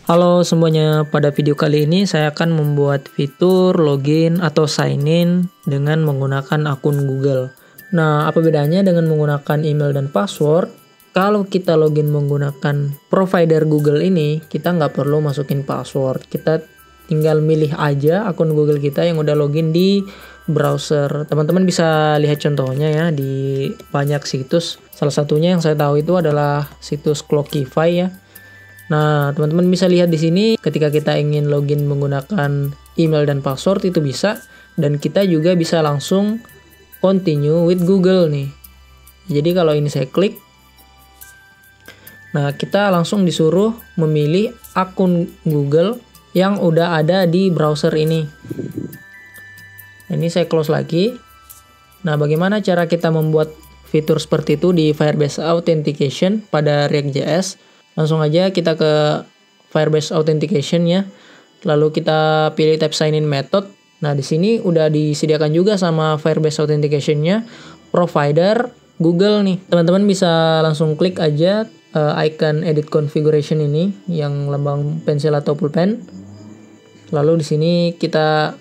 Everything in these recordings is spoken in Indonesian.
Halo semuanya, pada video kali ini saya akan membuat fitur login atau sign in dengan menggunakan akun Google. Nah, apa bedanya dengan menggunakan email dan password? Kalau kita login menggunakan provider Google ini, kita nggak perlu masukin password. Kita tinggal milih aja akun Google kita yang udah login di browser. Teman-teman bisa lihat contohnya ya di banyak situs. Salah satunya yang saya tahu itu adalah situs Clockify ya. Nah, teman-teman bisa lihat di sini ketika kita ingin login menggunakan email dan password itu bisa, dan kita juga bisa langsung continue with Google nih. Jadi kalau ini saya klik, nah kita langsung disuruh memilih akun Google yang udah ada di browser ini. Ini saya close lagi. Nah, bagaimana cara kita membuat fitur seperti itu di Firebase Authentication pada React.js? Langsung aja kita ke Firebase Authentication ya. Lalu kita pilih tab sign in method. Nah, di sini udah disediakan juga sama Firebase Authentication-nya provider Google nih. Teman-teman bisa langsung klik aja icon edit configuration ini yang lambang pensil atau pulpen. Lalu di sini kita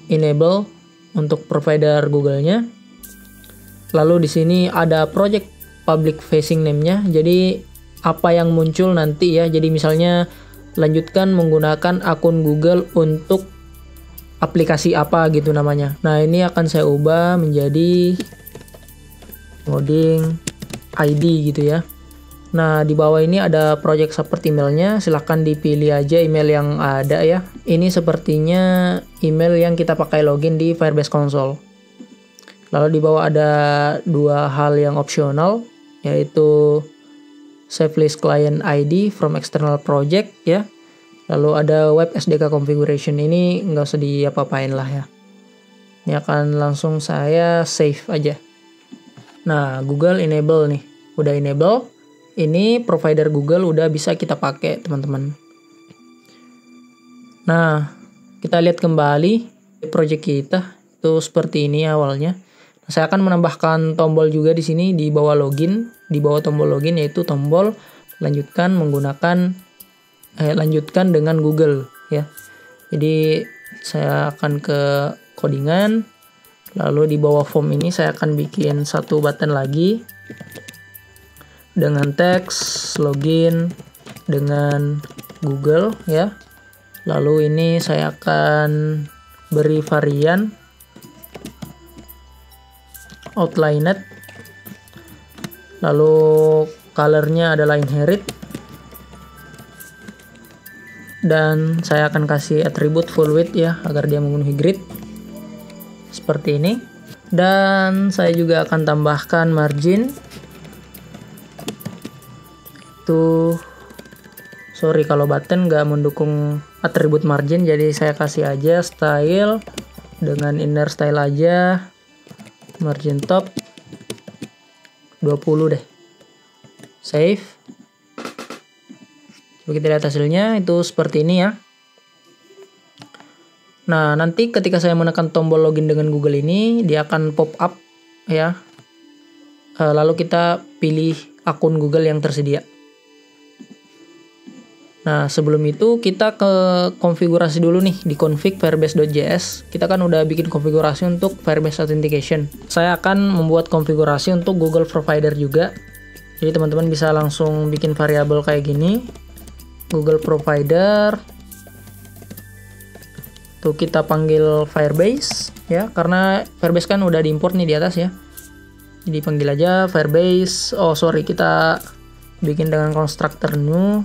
enable untuk provider Google-nya. Lalu di sini ada project public facing name-nya. Jadi apa yang muncul nanti ya, jadi misalnya lanjutkan menggunakan akun Google untuk aplikasi apa gitu namanya. Nah, ini akan saya ubah menjadi coding ID gitu ya. Nah, di bawah ini ada project support emailnya, silahkan dipilih aja email yang ada ya. Ini sepertinya email yang kita pakai login di Firebase Console. Lalu di bawah ada dua hal yang opsional, yaitu save list client ID from external project ya. Lalu ada web SDK configuration, ini nggak usah diapa-apain lah ya. Ini akan langsung saya save aja. Nah, Google enable nih. Udah enable. Ini provider Google udah bisa kita pakai, teman-teman. Nah, kita lihat kembali project kita itu seperti ini awalnya. Saya akan menambahkan tombol juga di sini di bawah login, di bawah tombol login yaitu tombol lanjutkan dengan Google ya. Jadi saya akan ke codingan, lalu di bawah form ini saya akan bikin satu button lagi dengan teks login dengan Google ya. Lalu ini saya akan beri varian outlined, lalu colornya adalah inherit, dan saya akan kasih atribut full width ya agar dia memenuhi grid seperti ini. Dan saya juga akan tambahkan margin itu, sorry kalau button nggak mendukung atribut margin, jadi saya kasih aja style dengan inner style aja, margin top 20 deh. Save. Coba kita lihat hasilnya, itu seperti ini ya. Nah, nanti ketika saya menekan tombol login dengan Google ini, dia akan pop up ya. Lalu kita pilih akun Google yang tersedia. Nah, sebelum itu kita ke konfigurasi dulu nih di config firebase.js. Kita kan udah bikin konfigurasi untuk Firebase Authentication. Saya akan membuat konfigurasi untuk Google Provider juga. Jadi teman-teman bisa langsung bikin variabel kayak gini. Google Provider. Tuh kita panggil Firebase ya, karena Firebase kan udah diimport nih di atas ya. Jadi panggil aja Firebase. Oh, sorry, kita bikin dengan constructor new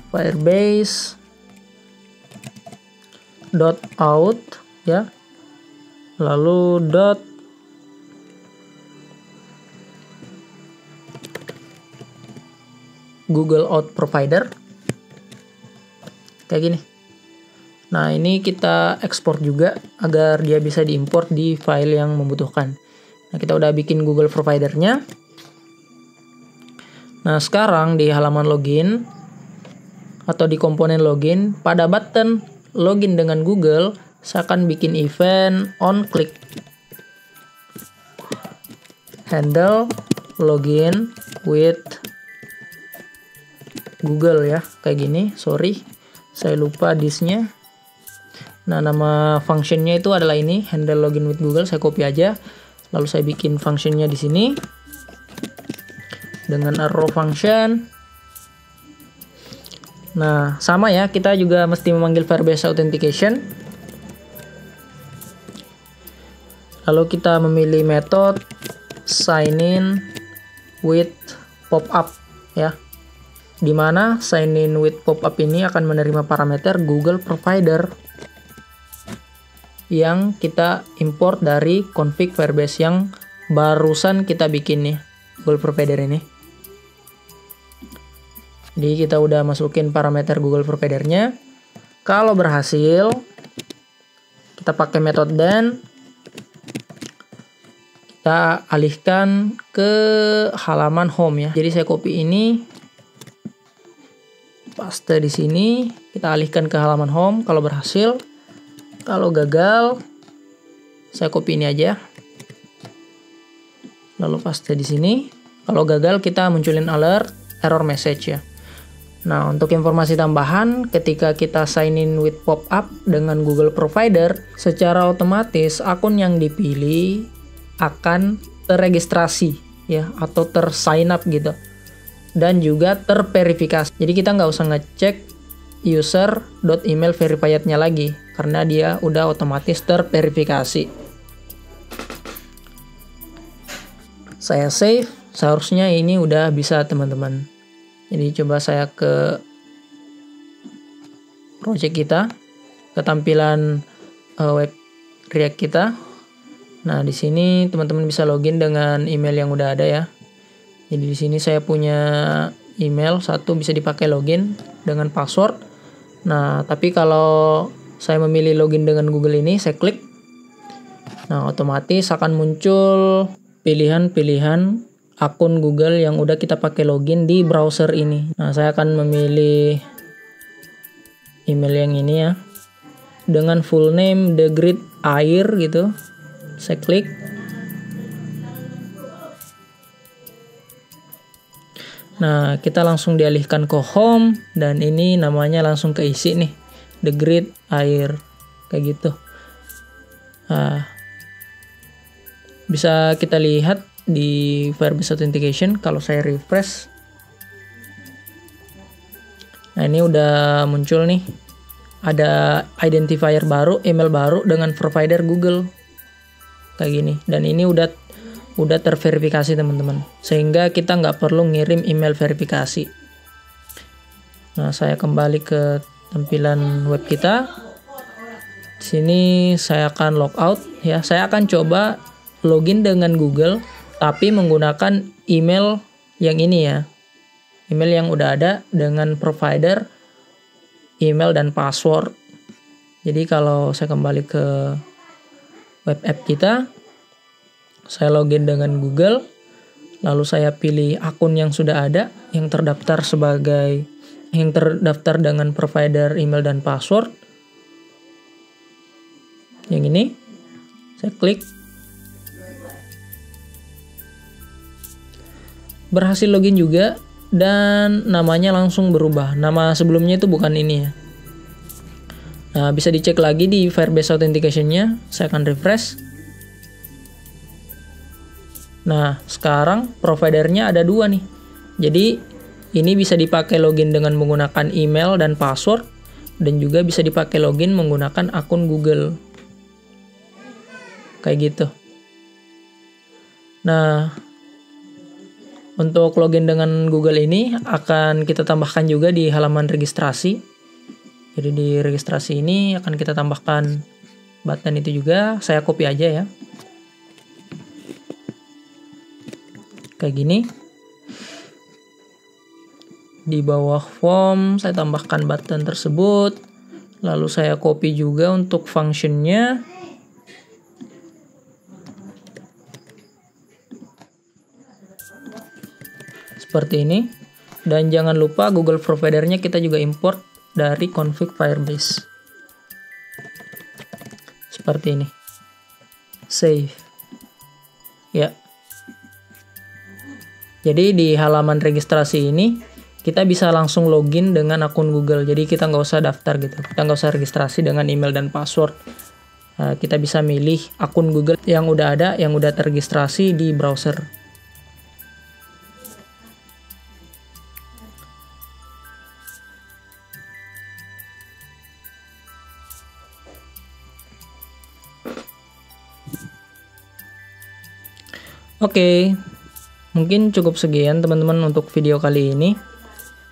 Firebase .out ya, lalu Google Out Provider kayak gini. Nah, ini kita ekspor juga agar dia bisa diimport di file yang membutuhkan. Nah, kita udah bikin Google Provider-nya. Nah, sekarang di halaman login atau di komponen login, pada button login dengan Google, saya akan bikin event on click handle login with Google ya, kayak gini. Sorry, saya lupa disknya. Nah, nama functionnya itu adalah ini, handle login with Google. Saya copy aja, lalu saya bikin functionnya di sini dengan arrow function. Nah, sama ya, kita juga mesti memanggil Firebase Authentication. Lalu kita memilih metode sign in with pop-up ya. Dimana sign in with pop-up ini akan menerima parameter Google Provider yang kita import dari config Firebase yang barusan kita bikin nih, Google Provider ini. Jadi kita udah masukin parameter Google Providernya. Kalau berhasil, kita pakai metode then, kita alihkan ke halaman home ya. Jadi saya copy ini, paste di sini, kita alihkan ke halaman home. Kalau berhasil. Kalau gagal, saya copy ini aja, lalu paste di sini. Kalau gagal, kita munculin alert error message ya. Nah, untuk informasi tambahan, ketika kita sign in with pop-up dengan Google Provider, secara otomatis akun yang dipilih akan terregistrasi ya, atau tersign up gitu, dan juga terverifikasi. Jadi kita nggak usah ngecek user.email verified-nya lagi, karena dia udah otomatis terverifikasi. Saya save, seharusnya ini udah bisa teman-teman. Jadi coba saya ke project kita, ke tampilan web React kita. Nah, di sini teman-teman bisa login dengan email yang udah ada ya. Jadi di sini saya punya email satu, bisa dipakai login dengan password. Nah, tapi kalau saya memilih login dengan Google ini, saya klik. Nah, otomatis akan muncul pilihan-pilihan akun Google yang udah kita pakai login di browser ini. Nah, saya akan memilih email yang ini ya, dengan full name The Grid Air gitu. Saya klik. Nah, kita langsung dialihkan ke home, dan ini namanya langsung keisi nih, The Grid Air, kayak gitu. Nah, bisa kita lihat di Firebase Authentication kalau saya refresh. Nah, ini udah muncul nih, ada identifier baru, email baru dengan provider Google, kayak gini. Dan ini udah terverifikasi teman-teman, sehingga kita nggak perlu ngirim email verifikasi. Nah, saya kembali ke tampilan web kita. Di sini saya akan logout ya. Saya akan coba login dengan Google, tapi menggunakan email yang ini ya, email yang udah ada dengan provider email dan password. Jadi kalau saya kembali ke web app kita, saya login dengan Google, lalu saya pilih akun yang sudah ada, yang terdaftar dengan provider email dan password. Yang ini, saya klik. Berhasil login juga, dan namanya langsung berubah. Nama sebelumnya itu bukan ini ya. Nah, bisa dicek lagi di Firebase Authentication-nya. Saya akan refresh. Nah, sekarang providernya ada dua nih. Jadi, ini bisa dipakai login dengan menggunakan email dan password, dan juga bisa dipakai login menggunakan akun Google. Kayak gitu. Nah, untuk login dengan Google ini akan kita tambahkan juga di halaman registrasi. Jadi di registrasi ini akan kita tambahkan button itu juga. Saya copy aja ya. Kayak gini. Di bawah form saya tambahkan button tersebut. Lalu saya copy juga untuk functionnya. Seperti ini. Dan jangan lupa Google Provider-nya kita juga import dari config Firebase. Seperti ini. Save. Ya. Jadi di halaman registrasi ini kita bisa langsung login dengan akun Google. Jadi kita nggak usah daftar gitu. Kita nggak usah registrasi dengan email dan password. Kita bisa milih akun Google yang udah ada, yang udah terregistrasi di browser. Oke, mungkin cukup sekian teman-teman untuk video kali ini.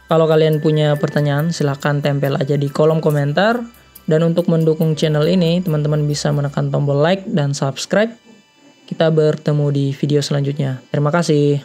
Kalau kalian punya pertanyaan, silahkan tempel aja di kolom komentar. Dan untuk mendukung channel ini, teman-teman bisa menekan tombol like dan subscribe. Kita bertemu di video selanjutnya. Terima kasih.